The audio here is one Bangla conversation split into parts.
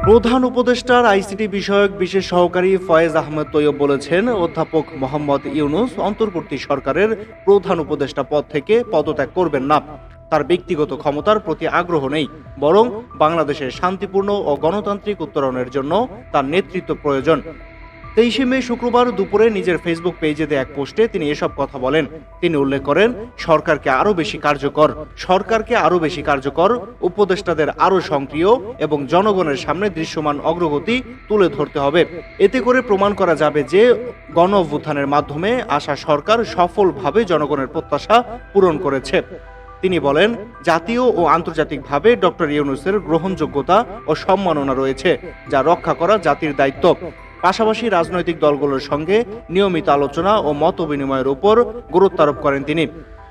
প্রধান উপদেষ্টার আইসিটি বিষয়ক বিশেষ সহকারী ফয়েজ আহমেদ তৈয়ব বলেছেন, অধ্যাপক মোহাম্মদ ইউনূস অন্তর্বর্তী সরকারের প্রধান উপদেষ্টা পদ থেকে পদত্যাগ করবেন না। তার ব্যক্তিগত ক্ষমতার প্রতি আগ্রহ নেই, বরং বাংলাদেশের শান্তিপূর্ণ ও গণতান্ত্রিক উত্তরণের জন্য তার নেতৃত্ব প্রয়োজন। 23শে মে শুক্রবার দুপুরে নিজের ফেসবুক পেজে দেয়া এক পোস্টে তিনি এসব কথা বলেন। তিনি উল্লেখ করেন, সরকারকে আরও বেশি কার্যকর, উপদেষ্টাদের আরও সক্রিয় এবং জনগণের সামনে দৃশ্যমান অগ্রগতি তুলে ধরতে হবে। এতে করে প্রমাণ করা যাবে যে গণ অভ্যুত্থানের মাধ্যমে আসা সরকার সফলভাবে জনগণের প্রত্যাশা পূরণ করেছে। তিনি বলেন, জাতীয় ও আন্তর্জাতিকভাবে ডক্টর ইউনূসের গ্রহণযোগ্যতা ও সম্মাননা রয়েছে, যা রক্ষা করা জাতির দায়িত্ব। পাশাপাশি রাজনৈতিক দলগুলোর সঙ্গে নিয়মিত আলোচনা ও মত বিনিময়ের উপর গুরুত্ব আরোপ করেন তিনি।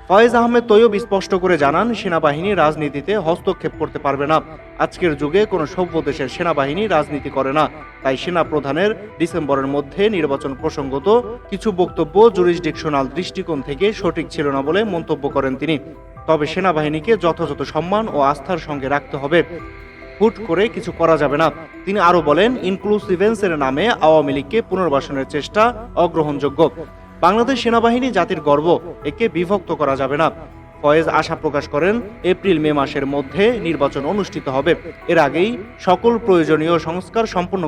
ফয়েজ আহমেদ তৈয়ব স্পষ্ট করে জানান, সেনাবাহিনী রাজনীতিতে হস্তক্ষেপ করতে পারবে না। আজকের যুগে কোনো সভ্য দেশের সেনাবাহিনী রাজনীতি করে না। তাই সেনা প্রধানের ডিসেম্বরের মধ্যে নির্বাচন প্রসঙ্গত কিছু বক্তব্য জুরিসডিকশনাল দৃষ্টিকোণ থেকে সঠিক ছিল না বলে মন্তব্য করেন তিনি। তবে সেনাবাহিনীকে যথাযথ সম্মান ও আস্থার সঙ্গে রাখতে হবে, হুট করে কিছু করা যাবে না। তিনি আরো বলেন, ইনক্লুসিভেন্সের নামে আওয়ামী লীগকে পুনর্বাসনের চেষ্টা অগ্রহণযোগ্য। বাংলাদেশ সেনাবাহিনী জাতির গর্ব, একে বিভক্ত করা যাবে না। ফয়েজ আশা প্রকাশ করেন, এপ্রিল-মে মাসের মধ্যে নির্বাচন অনুষ্ঠিত হবে। এর আগেই সকল প্রয়োজনীয় সংস্কার সম্পন্ন